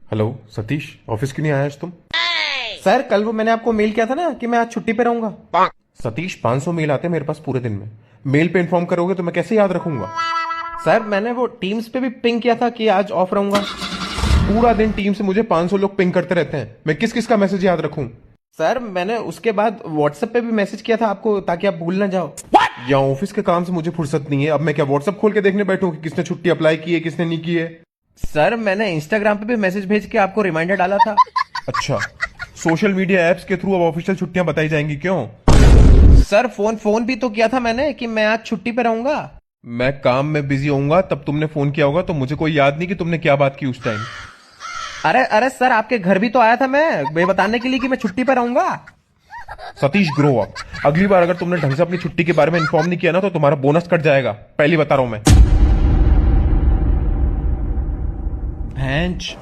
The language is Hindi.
हेलो सतीश, ऑफिस क्यों नहीं आया आज तुम? सर कल वो मैंने आपको मेल किया था ना कि मैं आज छुट्टी पे रहूंगा। सतीश 500 मेल आते हैं मेरे पास पूरे दिन में। मेल पे इन्फॉर्म करोगे तो मैं कैसे याद रखूंगा? सर मैंने वो टीम्स पे भी पिंग किया था कि आज ऑफ रहूंगा। पूरा दिन टीम से मुझे 500 लोग पिंग करते रहते हैं, मैं किस किस का मैसेज याद रखूं? सर मैंने उसके बाद व्हाट्सएप पे भी मैसेज किया था आपको ताकि आप भूल ना जाओ। या ऑफिस के काम से मुझे फुर्सत नहीं है, अब मैं क्या व्हाट्सएप खोल के देखने बैठूं कि किसने छुट्टी अप्लाई की है किसने नहीं की है? सर मैंने इंस्टाग्राम पे भी मैसेज भेज के आपको रिमाइंडर डाला था। अच्छा, सोशल मीडिया एप्स के थ्रू अब ऑफिशियल छुट्टियां बताई जाएंगी क्यों? सर फोन फोन भी तो किया था मैंने कि मैं आज छुट्टी पे रहूंगा। मैं काम में बिजी होऊंगा तब तुमने फोन किया होगा, तो मुझे कोई याद नहीं कि तुमने क्या बात की उस टाइम। अरे अरे सर आपके घर भी तो आया था मैं ये बताने के लिए कि मैं छुट्टी पे रहूंगा। सतीश ग्रो अप, अगली बार अगर तुमने ढंग से अपनी छुट्टी के बारे में इन्फॉर्म नहीं किया ना तो तुम्हारा बोनस कट जाएगा, पहली बता रहा हूं मैं। भैंच